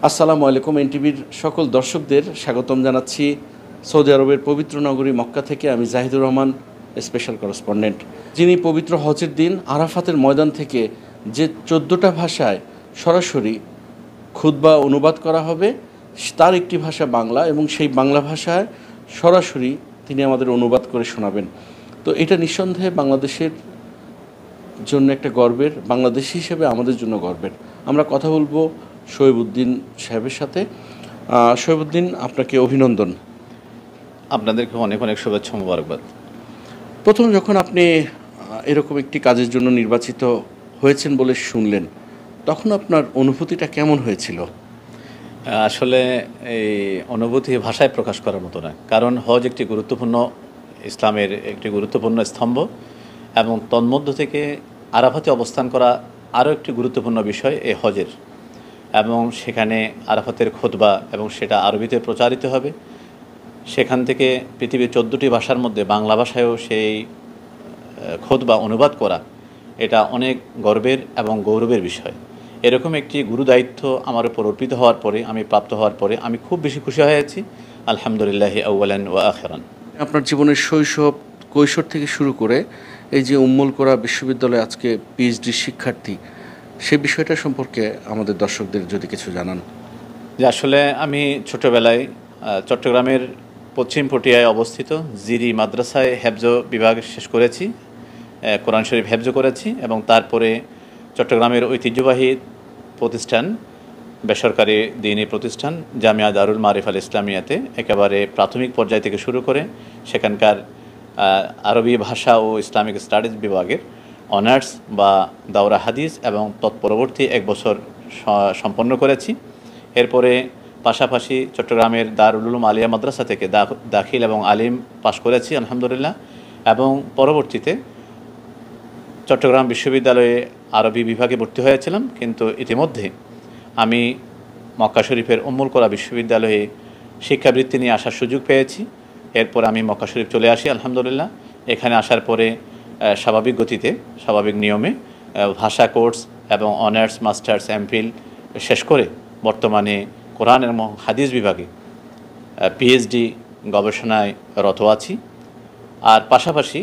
আসসালামু আলাইকুম। এনটিভির সকল দর্শকদের স্বাগতম জানাচ্ছি সৌদি আরবের পবিত্র নগরী মক্কা থেকে। আমি জাহিদুর রহমান, স্পেশাল করেসপন্ডেন্ট। যিনি পবিত্র হজের দিন আরাফাতের ময়দান থেকে যে 14টা ভাষায় সরাসরি খুতবা অনুবাদ করা হবে, তার একটি ভাষা বাংলা, এবং সেই বাংলা ভাষায় সরাসরি তিনি আমাদের অনুবাদ করে শোনাবেন। তো এটা নিঃসন্দেহে বাংলাদেশের জন্য একটা গর্বের, বাংলাদেশি হিসেবে আমাদের জন্য গর্বের। আমরা কথা বলবো শোয়েবউদ্দিন সাহেবের সাথে। শোয়েবউদ্দিন, আপনাকে অভিনন্দন। আপনাদেরকে অনেক অনেক শুভেচ্ছা, মোবারকবাদ। প্রথম যখন আপনি এরকম একটি কাজের জন্য নির্বাচিত হয়েছেন বলে শুনলেন, তখন আপনার অনুভূতিটা কেমন হয়েছিল? আসলে এই অনুভূতি ভাষায় প্রকাশ করার মতো না, কারণ হজ একটি গুরুত্বপূর্ণ, ইসলামের একটি গুরুত্বপূর্ণ স্তম্ভ, এবং তন্মধ্য থেকে আরাফাতে অবস্থান করা আরও একটি গুরুত্বপূর্ণ বিষয় এই হজের। এবং সেখানে আরাফাতের খুতবা, এবং সেটা আরবিতে প্রচারিত হবে। সেখান থেকে পৃথিবীর 14টি ভাষার মধ্যে বাংলা ভাষায়ও সেই খুতবা অনুবাদ করা, এটা অনেক গর্বের এবং গৌরবের বিষয়। এরকম একটি গুরুদায়িত্ব আমার উপর অর্পিত হওয়ার পরে, আমি প্রাপ্ত হওয়ার পরে আমি খুব বেশি খুশি হয়েছি। আলহামদুলিল্লাহি আউয়ালান ওয়া আখিরান। আপনার জীবনের শৈশব, কৈশোর থেকে শুরু করে এই যে উম্মুল কোরা বিশ্ববিদ্যালয়ে আজকে পিএইচডি শিক্ষার্থী, সে বিষয়টা সম্পর্কে আমাদের দর্শকদের যদি কিছু জানান। যে আসলে আমি ছোটোবেলায় চট্টগ্রামের পশ্চিম পটিয়ায় অবস্থিত জিরি মাদ্রাসায় হেফজ বিভাগ শেষ করেছি, কোরআন শরীফ হেফজ করেছি, এবং তারপরে চট্টগ্রামের ঐতিহ্যবাহী প্রতিষ্ঠান, বেসরকারি দ্বীনি প্রতিষ্ঠান জামিয়া দারুল মারিফ আল ইসলামিয়াতে একেবারে প্রাথমিক পর্যায় থেকে শুরু করে সেখানকার আরবি ভাষা ও ইসলামিক স্টাডিজ বিভাগের অনার্স বা দাওরা হাদিস এবং তৎপরবর্তী 1 বছর সম্পন্ন করেছি। এরপরে পাশাপাশি চট্টগ্রামের দারুল উলুম আলিয়া মাদ্রাসা থেকে দাখিল এবং আলিম পাশ করেছি আলহামদুলিল্লাহ, এবং পরবর্তীতে চট্টগ্রাম বিশ্ববিদ্যালয়ে আরবি বিভাগে ভর্তি হয়েছিলাম। কিন্তু ইতিমধ্যে আমি মক্কা শরীফের উম্মুল কোরা বিশ্ববিদ্যালয়ে শিক্ষাবৃত্তি নিয়ে আসার সুযোগ পেয়েছি। এরপর আমি মক্কা শরীফ চলে আসি আলহামদুলিল্লাহ। এখানে আসার পরে স্বাভাবিক গতিতে, স্বাভাবিক নিয়মে ভাষা কোর্স এবং অনার্স, মাস্টার্স, এমফিল শেষ করে বর্তমানে কোরআন এবং হাদিস বিভাগে পিএইচডি গবেষণায় রত আছি। আর পাশাপাশি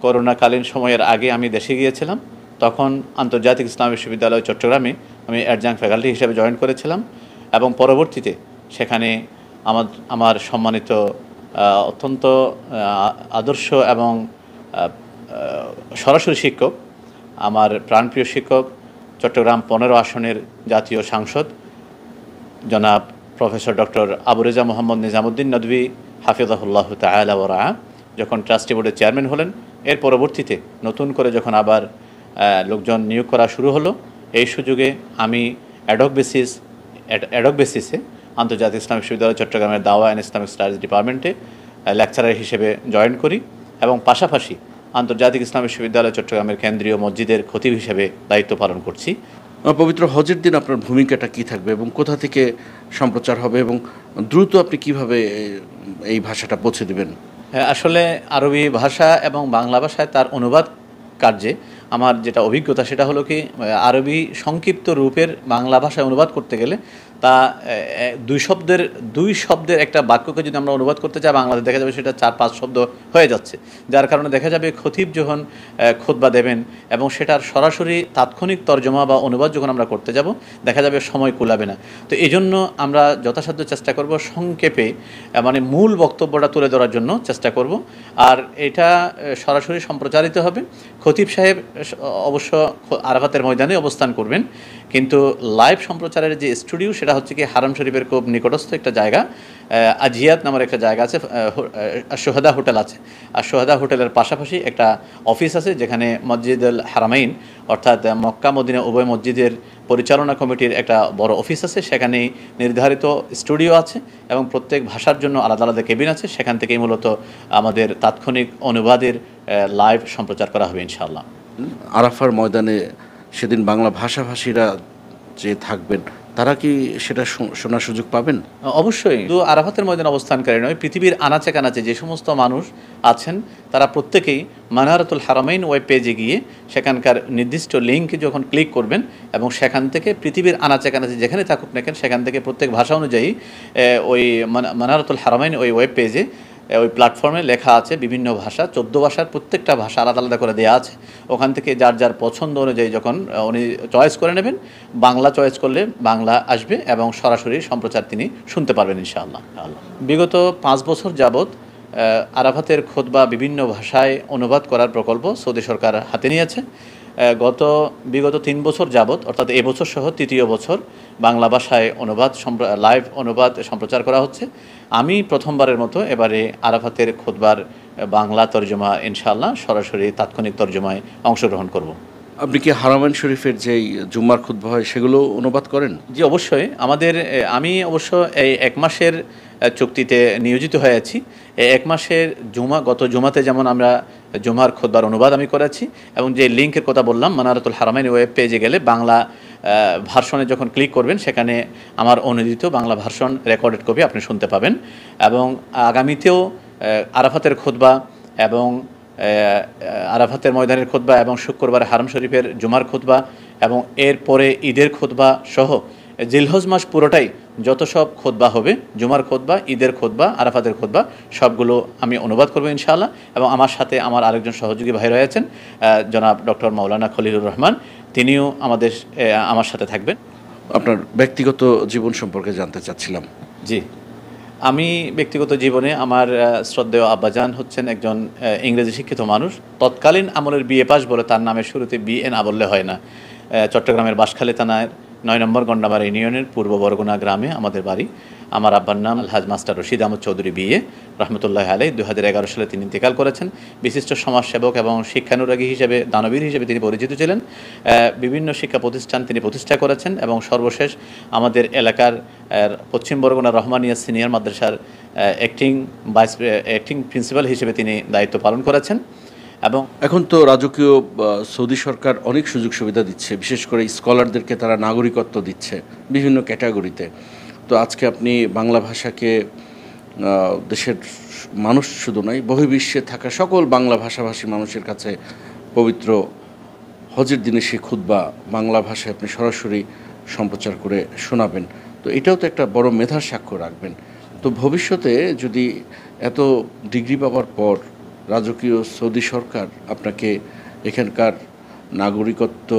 করোনাকালীন সময়ের আগে আমি দেশে গিয়েছিলাম, তখন আন্তর্জাতিক ইসলাম বিশ্ববিদ্যালয় চট্টগ্রামে আমি অ্যাডজাঙ্ক ফ্যাকাল্টি হিসেবে জয়েন করেছিলাম, এবং পরবর্তীতে সেখানে আমার সম্মানিত অত্যন্ত আদর্শ এবং সরাসরি শিক্ষক, আমার প্রাণপ্রিয় শিক্ষক, চট্টগ্রাম 15 আসনের জাতীয় সাংসদ জনাব প্রফেসর ডক্টর আবু রেজা মোহাম্মদ নিজামুদ্দিন নদভী হাফিজাহুল্লাহ তাআলা ওয়া রাআ যখন ট্রাস্টি বোর্ডের চেয়ারম্যান হলেন, এর পরবর্তীতে নতুন করে যখন আবার লোকজন নিয়োগ করা শুরু হলো, এই সুযোগে আমি অ্যাডহক বেসিসে আন্তর্জাতিক ইসলাম বিশ্ববিদ্যালয় চট্টগ্রামের দাওয়া অ্যান্ড ইসলামিক স্টাডিজ ডিপার্টমেন্টে লেকচারার হিসেবে জয়েন করি, এবং পাশাপাশি আন্তর্জাতিক ইসলাম বিশ্ববিদ্যালয় চট্টগ্রামের কেন্দ্রীয় মসজিদের খতিব হিসেবে দায়িত্ব পালন করছি। পবিত্র হজের দিন আপনার ভূমিকাটা কী থাকবে এবং কোথা থেকে সম্প্রচার হবে, এবং দ্রুত আপনি কিভাবে এই ভাষাটা পৌঁছে দেবেন? আসলে আরবি ভাষা এবং বাংলা ভাষায় তার অনুবাদ কার্যে আমার যেটা অভিজ্ঞতা, সেটা হলো কি, আরবি সংক্ষিপ্ত রূপের বাংলা ভাষায় অনুবাদ করতে গেলে তা দুই শব্দের একটা বাক্যকে যদি আমরা অনুবাদ করতে চাই, বাংলাতে দেখা যাবে সেটা 4-5 শব্দ হয়ে যাচ্ছে, যার কারণে দেখা যাবে খতিব যখন খুতবা দেবেন এবং সেটার সরাসরি তাৎক্ষণিক তর্জমা বা অনুবাদ যখন আমরা করতে যাব, দেখা যাবে সময় কুলাবে না। তো এই জন্য আমরা যথাসাধ্য চেষ্টা করব সংক্ষেপে, মানে মূল বক্তব্যটা তুলে ধরার জন্য চেষ্টা করব। আর এটা সরাসরি সম্প্রচারিত হবে। খতিব সাহেব অবশ্য আরাফাতের ময়দানে অবস্থান করবেন, কিন্তু লাইভ সম্প্রচারের যে স্টুডিও, সেটা হচ্ছে কি হারাম শরীফের খুব নিকটস্থ একটা জায়গা, আজিয়াত নামের একটা জায়গা আছে, সোহাদা হোটেল আছে। আর সোহাদা হোটেলের পাশাপাশি একটা অফিস আছে, যেখানে মসজিদুল হারামাইন অর্থাৎ মক্কা মদিনা উভয় মসজিদের পরিচালনা কমিটির একটা বড় অফিস আছে। সেখানে নির্ধারিত স্টুডিও আছে এবং প্রত্যেক ভাষার জন্য আলাদা আলাদা কেবিন আছে। সেখান থেকেই মূলত আমাদের তাৎক্ষণিক অনুবাদের লাইভ সম্প্রচার করা হবে ইনশাআল্লাহ। আরাফার ময়দানে সেদিন বাংলা ভাষাভাষীরা যে থাকবেন, তারা কি সেটা শোনার সুযোগ পাবেন? অবশ্যই। শুধু আরাফাতের ময়দানে অবস্থানকারী নয়, পৃথিবীর আনাচে কানাচে যে সমস্ত মানুষ আছেন তারা প্রত্যেকেই মানারাতুল হারামাইন ওয়েব পেজে গিয়ে সেখানকার নির্দিষ্ট লিঙ্কে যখন ক্লিক করবেন এবং সেখান থেকে পৃথিবীর আনাচে কানাচে যেখানে থাকুক না কেন সেখান থেকে প্রত্যেক ভাষা অনুযায়ী ওই মানারাতুল হারামাইন ওই ওয়েব পেজে ওই প্ল্যাটফর্মে লেখা আছে বিভিন্ন ভাষা, 14 ভাষার প্রত্যেকটা ভাষা আলাদা আলাদা করে দেওয়া আছে। ওখান থেকে যার যার পছন্দ অনুযায়ী যখন উনি চয়েস করে নেবেন, বাংলা চয়েস করলে বাংলা আসবে এবং সরাসরি সম্প্রচার তিনি শুনতে পারবেন ইনশাআল্লাহ। বিগত 5 বছর যাবৎ আরাফাতের খুতবা বিভিন্ন ভাষায় অনুবাদ করার প্রকল্প সৌদি সরকার হাতে নিয়েছে। বিগত 3 বছর যাবৎ, অর্থাৎ এবছর সহ তৃতীয় বছর বাংলা ভাষায় লাইভ অনুবাদ সম্প্রচার করা হচ্ছে। আমি প্রথমবারের মতো এবারে আরাফাতের খুতবার বাংলা তর্জমা ইনশাআল্লাহ সরাসরি তাৎক্ষণিক তর্জমায় অংশগ্রহণ করব। আপনি কি হারামাইন শরীফের যেই জুম্মার খুতবা হয় সেগুলো অনুবাদ করেন? জি, অবশ্যই। আমি অবশ্য এই 1 মাসের চুক্তিতে নিয়োজিত হয়েছি। এই 1 মাসের গত জুমাতে যেমন আমরা জুমার খুতবার অনুবাদ আমি করেছি এবং যে লিঙ্কের কথা বললাম মানারাতুল হারামাইন ওয়েব পেজে গেলে বাংলা ভার্সনে যখন ক্লিক করবেন সেখানে আমার অনুদিত বাংলা ভার্সন রেকর্ডেড কপি আপনি শুনতে পাবেন। এবং আগামীতেও আরাফাতের খুতবা এবং আরাফাতের ময়দানের খুতবা এবং শুক্রবার হারাম শরীফের জুমার খুতবা এবং এরপরে ঈদের খুতবা সহ জিলহজ মাস পুরোটাই যত সব খুতবা হবে, জুমার খুতবা, ঈদের খুতবা, আরাফাতের খুতবা, সবগুলো আমি অনুবাদ করবো ইনশাআল্লাহ। এবং আমার সাথে আমার আরেকজন সহযোগী ভাই রয়েছেন জনাব ডক্টর মাওলানা খলিলুর রহমান, তিনিও আমার সাথে থাকবেন। আপনার ব্যক্তিগত জীবন সম্পর্কে জানতে চাচ্ছিলাম। জি, আমি ব্যক্তিগত জীবনে আমার শ্রদ্ধেয় আব্বাজান হচ্ছেন একজন ইংরেজি শিক্ষিত মানুষ। তৎকালীন আমলের বিএ পাস বলে তার নামের শুরুতে বিএ না বললে হয় না। চট্টগ্রামের বাঁশখালী থানার 9 নম্বর গন্ডামারা ইউনিয়নের পূর্ব বরগুনা গ্রামে আমাদের বাড়ি। আমার আব্বার নাম আলহাজ মাস্টার রশিদ আহমদ চৌধুরী বিএ রহমতুল্লাহ আলাই। 2011 সালে তিনি ইন্তেকাল করেছেন। বিশিষ্ট সমাজসেবক এবং শিক্ষানুরাগী হিসেবে, দানবীর হিসেবে তিনি পরিচিত ছিলেন। বিভিন্ন শিক্ষা প্রতিষ্ঠান তিনি প্রতিষ্ঠা করেছেন এবং সর্বশেষ আমাদের এলাকার পশ্চিম বরগুনা রহমানিয়া সিনিয়র মাদ্রাসার অ্যাক্টিং প্রিন্সিপাল হিসেবে তিনি দায়িত্ব পালন করেছেন। এবং এখন তো রাজকীয় সৌদি সরকার অনেক সুযোগ সুবিধা দিচ্ছে, বিশেষ করে স্কলারদেরকে তারা নাগরিকত্ব দিচ্ছে বিভিন্ন ক্যাটাগরিতে। তো আজকে আপনি বাংলা ভাষাকে দেশের মানুষ শুধু নয়, বহির্বিশ্বে থাকা সকল বাংলা ভাষাভাষী মানুষের কাছে পবিত্র হজের দিনে সেই খুতবা বাংলা ভাষায় আপনি সরাসরি সম্প্রচার করে শোনাবেন। তো এটাও তো একটা বড় মেধার সাক্ষ্য রাখবেন। তো ভবিষ্যতে যদি এত ডিগ্রি পাওয়ার পর রাজকীয় সৌদি সরকার আপনাকে এখানকার নাগরিকত্ব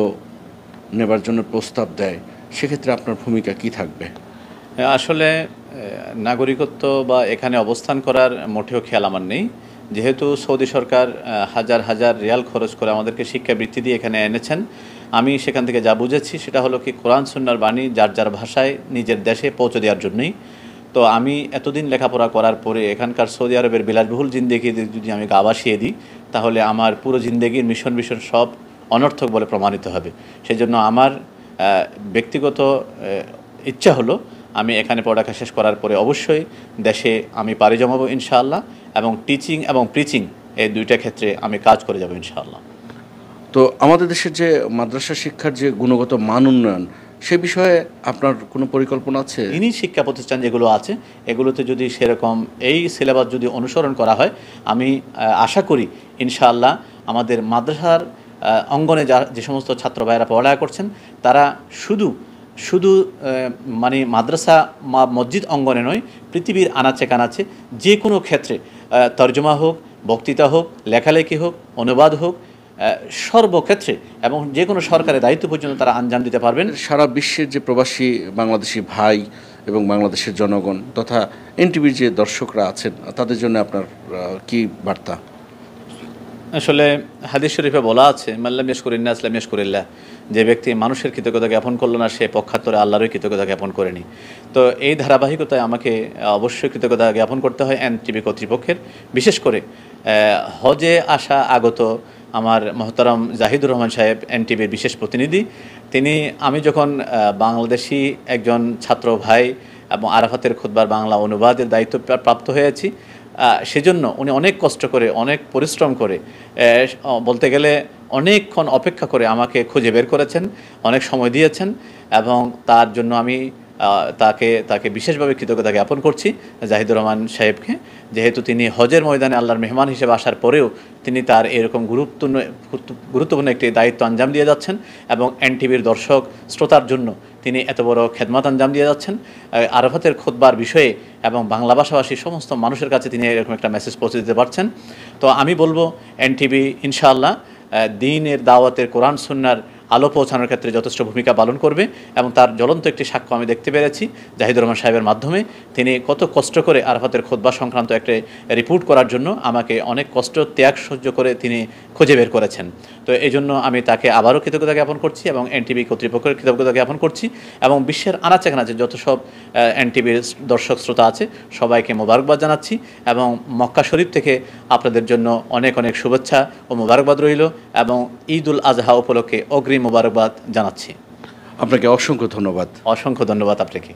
নেবার জন্য প্রস্তাব দেয়, সেক্ষেত্রে আপনার ভূমিকা কি থাকবে? আসলে নাগরিকত্ব বা এখানে অবস্থান করার মোটেও খেয়াল আমার নেই। যেহেতু সৌদি সরকার হাজার হাজার রিয়াল খরচ করে আমাদেরকে শিক্ষাবৃত্তি দিয়ে এখানে এনেছেন, আমি সেখান থেকে যা বুঝেছি সেটা হলো কি কোরআন সুন্নাহর বাণী যার যার ভাষায় নিজের দেশে পৌঁছে দেওয়ার জন্যই। তো আমি এতদিন লেখাপড়া করার পরে এখানকার সৌদি আরবের বিলাসবহুল জিন্দেগি যদি আমি গা ভাসিয়ে দিই তাহলে আমার পুরো জিন্দেগির মিশন সব অনর্থক বলে প্রমাণিত হবে। সেই জন্য আমার ব্যক্তিগত ইচ্ছা হলো আমি এখানে পড়ালেখা শেষ করার পরে অবশ্যই দেশে আমি পাড়ি জমাবো ইনশাআল্লাহ এবং টিচিং এবং প্রিচিং এই দুইটা ক্ষেত্রে আমি কাজ করে যাব ইনশাআল্লাহ। তো আমাদের দেশের যে মাদ্রাসা শিক্ষার যে গুণগত মান উন্নয়ন, সে বিষয়ে আপনার কোনো পরিকল্পনা আছে? ইনি শিক্ষা প্রতিষ্ঠান যেগুলো আছে এগুলোতে যদি সেরকম এই সিলেবাস যদি অনুসরণ করা হয়, আমি আশা করি ইনশাআল্লাহ আমাদের মাদ্রাসার অঙ্গনে যে সমস্ত ছাত্র ভাইয়েরা পড়ালেখা করছেন তারা শুধু মানে মাদ্রাসা মসজিদ অঙ্গনে নয়, পৃথিবীর আনাচে কানাচে যে কোনো ক্ষেত্রে তর্জমা হোক, বক্তৃতা হোক, লেখালেখি হোক, অনুবাদ হোক, সর্বক্ষেত্রে এবং যে কোনো সরকারের দায়িত্ব পর্যন্ত তারা আঞ্জাম দিতে পারবেন। সারা বিশ্বের যে প্রবাসী বাংলাদেশি ভাই এবং বাংলাদেশের জনগণ তথা এনটিভির যে দর্শকরা আছেন তাদের জন্য আপনার কি বার্তা? আসলে হাদিস শরীফে বলা আছে মাল্লাম ইয়াশকুরিন্নাস ইসলাম ইয়াশকুরিল্লাহ, যে ব্যক্তি মানুষের কৃতজ্ঞতা জ্ঞাপন করলো না সে পক্ষান্তরে আল্লাহরই কৃতজ্ঞতা জ্ঞাপন করেনি। তো এই ধারাবাহিকতায় আমাকে অবশ্যই কৃতজ্ঞতা জ্ঞাপন করতে হয় এনটিভি কর্তৃপক্ষের, বিশেষ করে হজে আসা আগত আমার মহতারাম জাহিদুর রহমান সাহেব এনটিভির বিশেষ প্রতিনিধি। আমি যখন বাংলাদেশি একজন ছাত্র ভাই এবং আরাফাতের খুতবার বাংলা অনুবাদের দায়িত্ব প্রাপ্ত হয়েছি, সেজন্য উনি অনেক কষ্ট করে, অনেক পরিশ্রম করে, বলতে গেলে অনেকক্ষণ অপেক্ষা করে আমাকে খুঁজে বের করেছেন, অনেক সময় দিয়েছেন, এবং তার জন্য আমি তাকে বিশেষভাবে কৃতজ্ঞতা জ্ঞাপন করছি জাহিদুর রহমান সাহেবকে, যেহেতু তিনি হজের ময়দানে আল্লাহর মেহমান হিসেবে আসার পরেও তিনি তার এরকম গুরুত্বপূর্ণ একটি দায়িত্ব আঞ্জাম দিয়ে যাচ্ছেন, এবং এনটিভির দর্শক শ্রোতার জন্য তিনি এত বড় খেদমত আঞ্জাম দিয়ে যাচ্ছেন আরাফাতের খুতবার বিষয়ে, এবং বাংলা ভাষাভাষী সমস্ত মানুষের কাছে তিনি এরকম একটা মেসেজ পৌঁছে দিতে পারছেন। তো আমি বলবো এনটিভি ইনশাআল্লাহ দ্বীনের দাওয়াতের কোরআন সুন্নাহর আলো পৌঁছানোর ক্ষেত্রে যথেষ্ট ভূমিকা পালন করবে, এবং তার জ্বলন্ত একটি সাক্ষ্য আমি দেখতে পেরেছি জাহিদুর রহমান সাহেবের মাধ্যমে। তিনি কত কষ্ট করে আরাফাতের খুতবা সংক্রান্ত একটা রিপোর্ট করার জন্য আমাকে অনেক কষ্ট ত্যাগ সহ্য করে তিনি খুঁজে বের করেছেন। তো এই জন্য আমি তাকে আবারও কৃতজ্ঞতা জ্ঞাপন করছি, এবং এনটিভি কর্তৃপক্ষের কৃতজ্ঞতা জ্ঞাপন করছি, এবং বিশ্বের আনাচে কানাচে যত সব এনটিভির দর্শক শ্রোতা আছে সবাইকে মোবারকবাদ জানাচ্ছি, এবং মক্কা শরীফ থেকে আপনাদের জন্য অনেক অনেক শুভেচ্ছা ও মোবারকবাদ রইল, এবং ঈদ উল আজহা উপলক্ষে অগ্রিম মোবারকবাদ জানাচ্ছি। আপনাকে অসংখ্য ধন্যবাদ। অসংখ্য ধন্যবাদ আপনাকে।